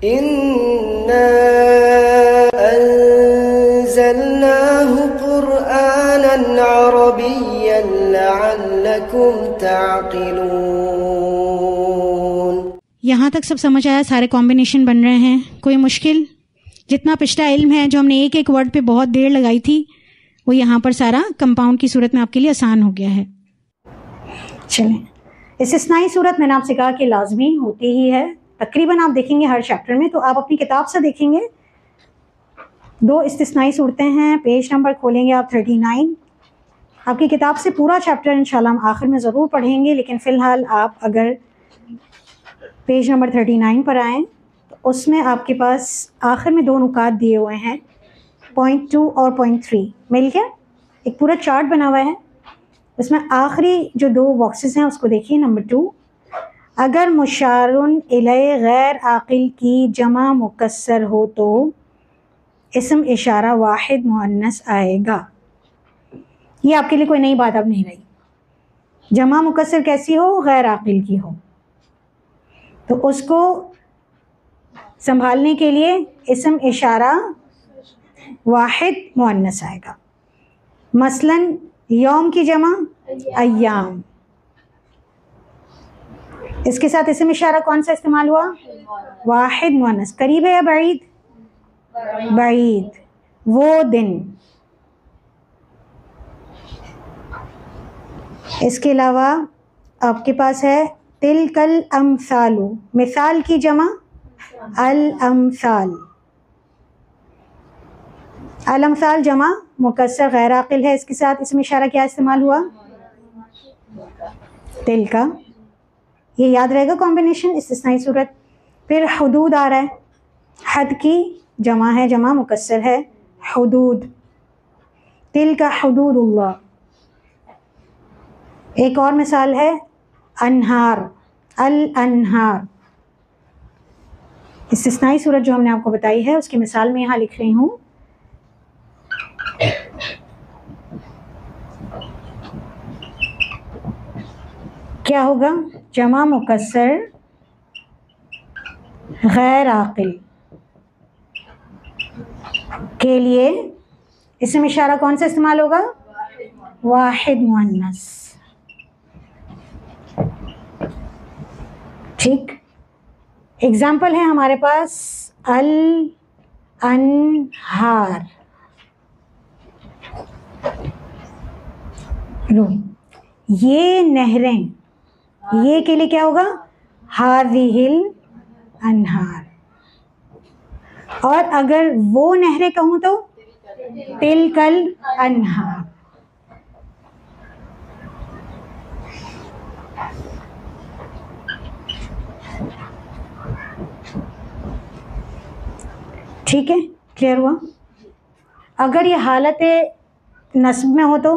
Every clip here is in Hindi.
इन्ना अंज़लनाहु क़ुरआनन अरबिय्यन लअल्लकुम ताक़िलून। यहाँ तक सब समझ आया? सारे कॉम्बिनेशन बन रहे हैं? कोई मुश्किल? जितना पिछला इल्म है जो हमने एक एक वर्ड पे बहुत देर लगाई थी, वो यहाँ पर सारा कंपाउंड की सूरत में आपके लिए आसान हो गया है। चलें, इस्तिस्नाई सूरत मैंने आपसे कहा कि लाजमी होती ही है। तकरीबन आप देखेंगे हर चैप्टर में, तो आप अपनी किताब से देखेंगे 2 इस्तिस्नाई सूरतें हैं। पेज नंबर खोलेंगे आप 39। आपकी किताब से पूरा चैप्टर इंशाल्लाह हम आखिर में ज़रूर पढ़ेंगे, लेकिन फ़िलहाल आप अगर पेज नंबर 39 पर आएँ तो उसमें आपके पास आखिर में 2 नुकात दिए हुए हैं, पॉइंट 2 और पॉइंट 3 मिल के एक पूरा चार्ट बना हुआ है। इसमें आखिरी जो 2 बॉक्सेस हैं उसको देखिए। नंबर 2, अगर मुशारुन इलैहि गैर आकिल की जमा मुकस्सर हो तो इस्म इशारा वाहिद मुअन्नस आएगा। ये आपके लिए कोई नई बात अब नहीं रही। जमा मुकस्सर कैसी हो? गैर आकिल की हो, तो उसको संभालने के लिए इस्म इशारा वाहिद मुअन्नस आएगा। मसलन यौम की जमा अय्याम, इसके साथ इस्म इशारा कौन सा इस्तेमाल हुआ? वाहिद मुअन्नस। करीब है या बईद? बईद। वो दिन। इसके अलावा आपके पास है तिलकल अमसालु, मिसाल की जमा अल अमसाल। अल अमसाल जमा मुकस्सर गैर आकिल है, इसके साथ इसमें इशारा क्या इस्तेमाल हुआ? तिलका। ये याद रहेगा कॉम्बिनेशन इस्तिस्नाई सूरत। फिर हुदूद आ रहा है, हद की जमा है, जमा मुकस्सर है हुदूद। तिलका हुदूदुल्लाह। एक और मिसाल है अनहार, अल अनहार। इस्तिस्नाई सूरत जो हमने आपको बताई है उसकी मिसाल में यहाँ लिख रही हूँ। क्या होगा? जमा मुकस्सर गैर आकिल के लिए इसमें इशारा कौन सा इस्तेमाल होगा? वाहिद मुअन्नस। ठीक। एग्जाम्पल है हमारे पास अल अनहार। ये नहरें, ये के लिए क्या होगा? हाज़िहिल अनहार। और अगर वो नहरें कहूँ तो तिलकल अनहार। ठीक है, क्लियर हुआ? अगर ये हालत नस्ब में हो तो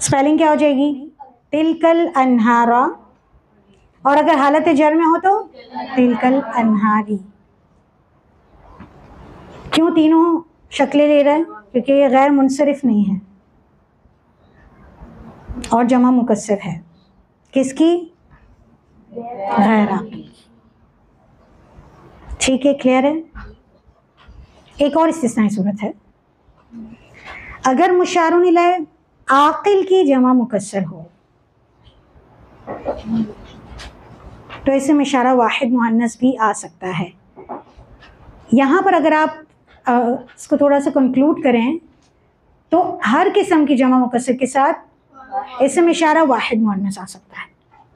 स्पेलिंग क्या हो जाएगी? तिलकल अनहारा। और अगर हालत जर में हो तो तिलकल अनहारी। क्यों तीनों शक्लें ले रहा है? क्योंकि ये गैर मुनसरिफ नहीं है और जमा मुकस्सर है। किसकी? गैर आकिल। ठीक है, क्लियर है? एक और इस्तिस्नाई सूरत है, अगर मुशारुन इलैहि आकिल की जमा मुकस्सर हो तो इसमें इशारा वाहिद मुअन्नस भी आ सकता है। यहाँ पर अगर आप इसको थोड़ा सा कंक्लूड करें तो हर किस्म की जमा मुकस्सर के साथ इसमें इशारा वाहिद मुअन्नस आ सकता है,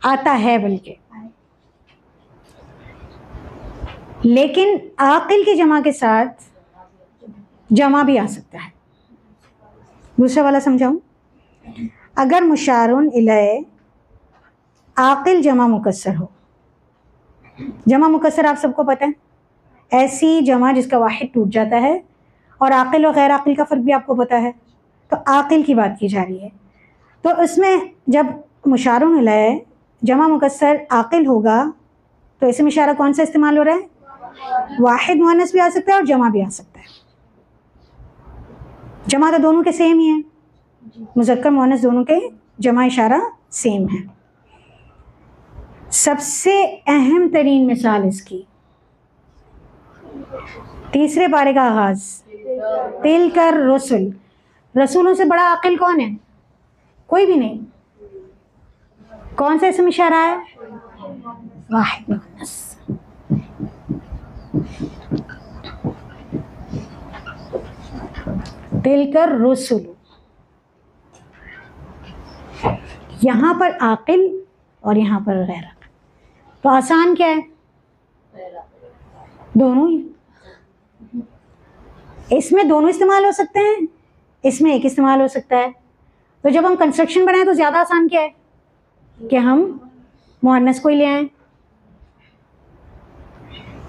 आता है बल्कि। लेकिन आकिल की जमा के साथ जमा भी आ सकता है। दूसरा वाला समझाऊं? अगर मुशारुन इलैहि आकिल जमा मुकस्सर हो, जमा मुकस्सर आप सबको पता है, ऐसी जमा जिसका वाहिद टूट जाता है, और आकिल और गैर आकिल का फ़र्क भी आपको पता है। तो आकिल की बात की जा रही है, तो इसमें जब मुशारुन इलैहि जमा मुकस्सर आकिल होगा तो इसमें इशारा कौन सा इस्तेमाल हो रहा है? वाहिद मुअन्नस भी आ सकता है और जमा भी आ सकता है। जमा तो दोनों के सेम ही है, मुज़क्कर मुअन्नस दोनों के जमा इशारा सेम है। सबसे अहम तरीन मिसाल इसकी, तीसरे पारे का आगाज, तिलकर रसूल। रसूलों से बड़ा आकिल कौन है? कोई भी नहीं। कौन सा इसमें इशारा है? वाहिद मुअन्नस। तिलकर रसूल, यहां पर आकिल और यहां पर गैर आकिल। तो आसान क्या है? दोनों ही। इसमें दोनों इस्तेमाल हो सकते हैं, इसमें एक इस्तेमाल हो सकता है। तो जब हम कंस्ट्रक्शन बनाए तो ज्यादा आसान क्या है कि हम मुअन्नस को ही ले आए।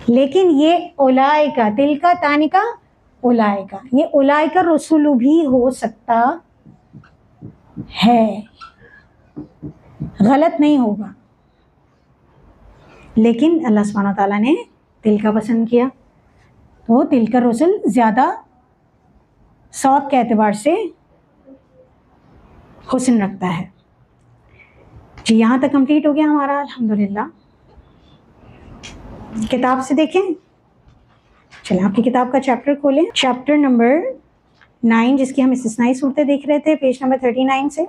लेकिन ये उलाइका, तिलका तानिका उलाइका, ये उलाइका रसूल भी हो सकता है, गलत नहीं होगा। लेकिन अल्लाह सुब्हानहू व तआला ने तिलका पसंद किया, तो तिलका रसूल ज्यादा सौत के एतबार से हुस्न रखता है। जी, यहाँ तक कंप्लीट हो गया हमारा अल्हम्दुलिल्लाह। किताब से देखें, चलें आपकी किताब का चैप्टर खोलें, चैप्टर नंबर 9 जिसकी हम इस्तिस्नाई सूरतें देख रहे थे, पेज नंबर 39 से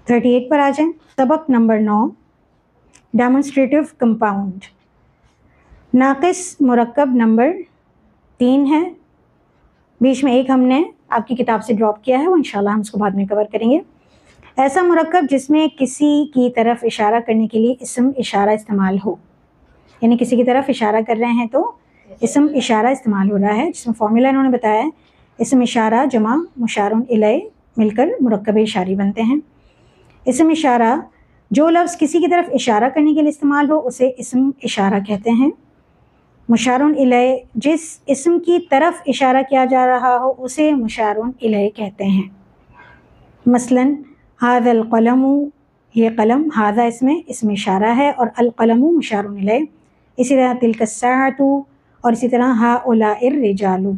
38 पर आ जाएं। सबक नंबर 9, डेमोन्स्ट्रेटिव कंपाउंड। नाकिस मुरक्कब नंबर 3 है, बीच में एक हमने आपकी किताब से ड्रॉप किया है, वो इंशाल्लाह हम उसको बाद में कवर करेंगे। ऐसा मुरक्कब जिसमें किसी की तरफ इशारा करने के लिए इस्म इशारा इस्तेमाल हो, यानी किसी की तरफ इशारा कर रहे हैं तो इस्म इशारा इस्तेमाल हो रहा है, जिसमें फॉर्मूला इन्होंने बताया है, इस्म इशारा जमा मुशारुन इलैह मिलकर मुरक्कब इशारी बनते हैं। इस्म इशारा, जो लफ्ज़ किसी की तरफ इशारा करने के लिए इस्तेमाल हो उसे इस्म इशारा कहते हैं। मुशारुन इलैह, जिस इस्म की तरफ इशारा किया जा रहा हो उसे मुशारुन इलैह कहते हैं। मसलन हाज़ल क़लमु, ये कलम, हाज़ा इसमें इस्म इशारा है और अल क़लमु मुशारुन इलैह। इसी तरह तिल्का साअतु और इसी तरह हाउलाइर रिजालु।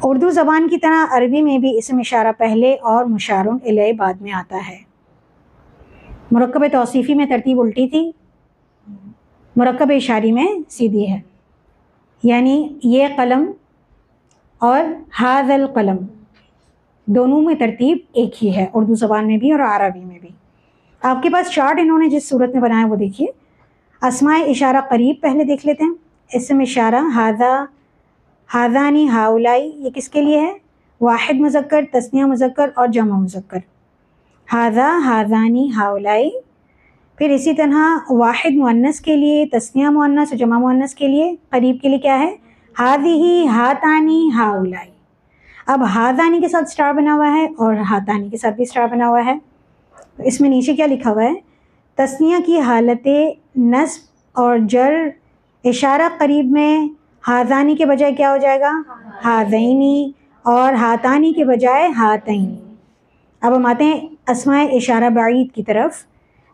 उर्दू ज़बान की तरह अरबी में भी इस्म इशारा पहले और मुशारुन इलैह बाद में आता है। मुरक्कब तौसीफ़ी में तरतीब उल्टी थी, मुरक्कब इशारी में सीधी है, यानी ये कलम और हाज़ल कलम दोनों में तरतीब एक ही है, उर्दू ज़बान में भी और अरबी में भी। आपके पास चार्ट इन्होंने जिस सूरत में बनाया वो देखिए। अस्माए इशारा करीब पहले देख लेते हैं। इस्म इशारा हाज़ा, हाज़ानी, हाउलाई, ये किसके लिए है? वाहिद मुज़क्कर, तस्निया मुज़क्कर और जमा मुज़क्कर। हाज़ा, हाज़ानी, हाउलाई। फिर इसी तरह वाहिद मुअन्नस के लिए, तस्निया मुअन्नस और जमा मुअन्नस के लिए, करीब के लिए क्या है? हाज़िही, हातानी, हाउलाई। अब हाज़ानी के साथ स्टार बना हुआ है और हातानी के साथ भी स्टार बना हुआ है। तो इसमें नीचे क्या लिखा हुआ है? तस्निया की हालत नस्ब और जर, इशारा करीब में हाज़ानी के बजाय क्या हो जाएगा? हाज़ैनी, और हातानी के बजाय हातैनी। अब हम आते हैं अस्माए इशारा बाईद की तरफ।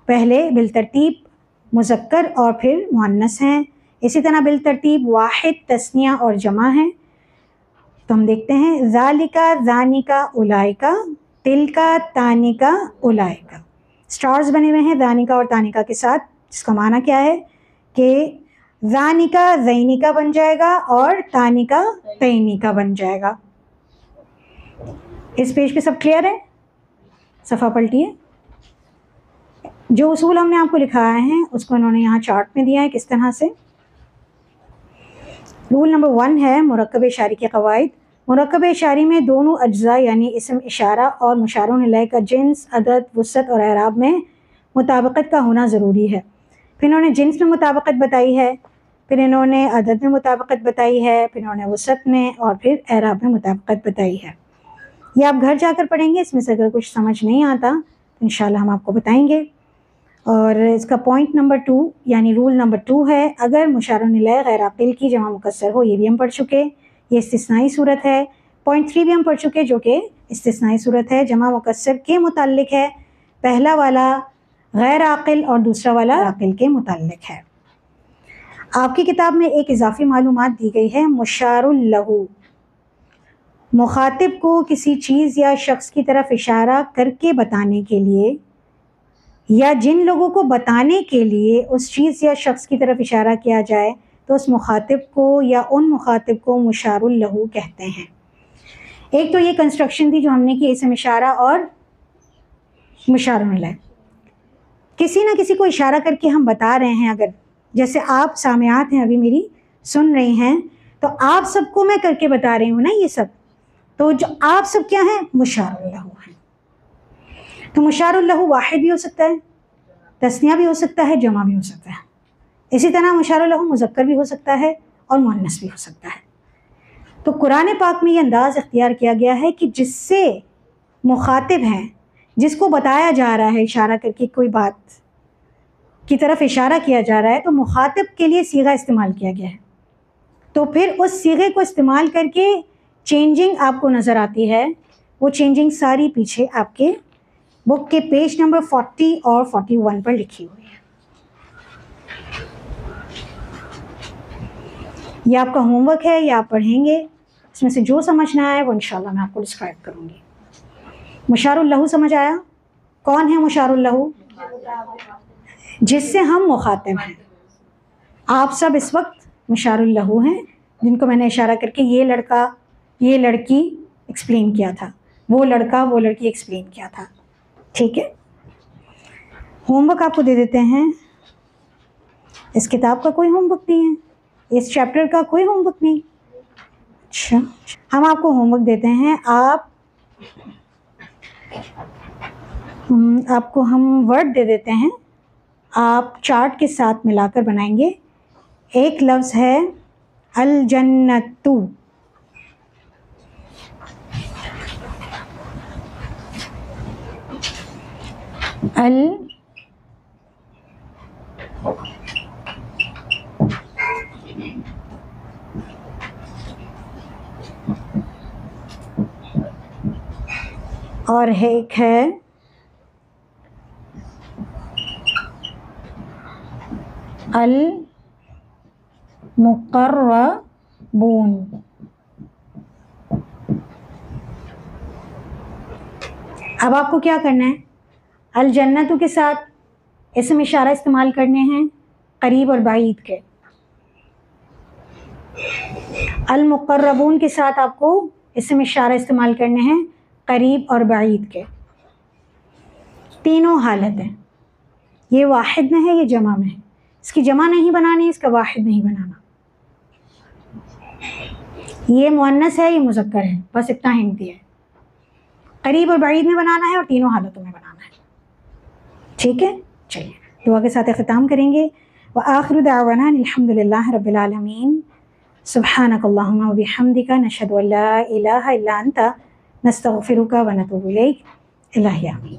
पहले बिलतरतीब मुज़क्कर और फिर मुअन्नस हैं, इसी तरह बिलतरतीब वाहिद, तस्निया और जमा है। तो हम देखते हैं ज़ालिका, ज़ानिका, उलाइका, तिलका, तानिका, उलाइका। स्टार्स बने हुए हैं ज़ानिका और तानिका के साथ, जिसका माना क्या है कि ज़ानिका ज़ैनिका बन जाएगा और तानिका तैनिका बन जाएगा। इस पेज पे सब क्लियर है? सफ़ा पलटिए। जो उसूल हमने आपको लिखाया है उसको इन्होंने यहाँ चार्ट में दिया है किस तरह से। रूल नंबर 1 है मुरक्कब इशारी के क़वाइद। मुरक्कब इशारी में दोनों अज्जा यानी इस्म इशारा और मुशारुन इलैह का जिन्स, अदद, वुसअत और एराब में मुताबिकत का होना ज़रूरी है। फिर इन्होंने जिन्स में मुताबिकत बताई है, फिर इन्होंने अदद में मुताबिकत बताई है, फिर इन्होंने वुसअत में और फिर एराब में मुताबिकत बताई है। ये आप घर जाकर पढ़ेंगे, इसमें से अगर कुछ समझ नहीं आता तो इंशाल्लाह हम आपको बताएंगे। और इसका पॉइंट नंबर 2 यानी रूल नंबर 2 है, अगर मुशारुन इलैह गैर आकिल की जमा मुकस्सर हो, ये भी हम पढ़ चुके, ये इस्तिस्नाई सूरत है। पॉइंट 3 भी हम पढ़ चुके जो कि इस्तिस्नाई सूरत है, जमा मुकस्सर के मुताल्लिक है। पहला वाला गैर आकिल और दूसरा वाला आकिल के मुताल्लिक है। आपकी किताब में एक इजाफी मालूमात दी गई है, मुशारुल लहू, मुखातिब को किसी चीज़ या शख्स की तरफ इशारा करके बताने के लिए या जिन लोगों को बताने के लिए उस चीज़ या शख्स की तरफ इशारा किया जाए तो उस मुखातिब को या उन मुखातिब को मुशारुल लहू कहते हैं। एक तो ये कंस्ट्रक्शन थी जो हमने की, इसम इशारा और मुशारुल लहू। किसी ना किसी को इशारा करके हम बता रहे हैं, अगर जैसे आप सामयात हैं अभी मेरी सुन रही हैं, तो आप सबको मैं करके बता रही हूँ ना ये सब, तो जो आप सब क्या हैं, मुशारुल लहू हैं। तो मुशारुल लहू वाहिद भी हो सकता है, तस्निया भी हो सकता है, जमा भी हो सकता है। इसी तरह मुशारुल लहू मुज़क्कर भी हो सकता है और मुअन्नस भी हो सकता है। तो कुरान पाक में ये अंदाज़ इख्तियार किया गया है कि जिससे मुखातिब हैं, जिसको बताया जा रहा है, इशारा करके कोई बात की तरफ इशारा किया जा रहा है, तो मुखातिब के लिए सीगा इस्तेमाल किया गया है। तो फिर उस सीगे को इस्तेमाल करके चेंजिंग आपको नज़र आती है। वो चेंजिंग सारी पीछे आपके बुक के पेज नंबर 40 और 41 पर लिखी हुई है। ये आपका होमवर्क है, ये आप पढ़ेंगे, इसमें से जो समझना है वो इंशाल्लाह मैं आपको डिस्क्राइब करूँगी। मुशारुल लहू समझ आया? कौन है मुशारुल लहू? जिससे हम मुखातिब हैं। आप सब इस वक्त मुशारुल लहू हैं, जिनको मैंने इशारा करके ये लड़का ये लड़की एक्सप्लेन किया था, वो लड़का वो लड़की एक्सप्लेन किया था। ठीक है, होमवर्क आपको दे देते हैं। इस किताब का कोई होमवर्क नहीं है, इस चैप्टर का कोई होमवर्क नहीं। अच्छा, हम आपको होमवर्क देते हैं। आपको हम वर्ड दे देते हैं, आप चार्ट के साथ मिलाकर बनाएंगे। एक लफ्ज़ है अल जन्नतु, अल और एक है अल मुक़र्रबून। अब आपको क्या करना है, अल जन्नतु के साथ इसम इशारा इस्तेमाल करने हैं करीब और बाईद के। अल मुक़र्रबून के साथ आपको इसम इशारा इस्तेमाल करने हैं करीब और बाईद के। तीनों हालत हैं, ये वाहिद में है, ये जमा में है। इसकी जमा नहीं बनानी, इसका वाहिद नहीं बनाना। ये मुअन्नस है, ये मुज़क्कर है, बस इतना हिंट दिया है। करीब और बाईद में बनाना है और तीनों हालतों में बनाना है। ठीक है, चलिए दुआ के साथ ख़िताम करेंगे। व आखिरु दावाना अल्हम्दुलिल्लाहि रब्बिल आलमीन। सुब्हानकल्लाहुम्मा व बिहम्दिका नशहदु अल्ला इलाहा इल्ला अंता नस्तगफिरुका व नतूबु इलैक। इलाही आमीन।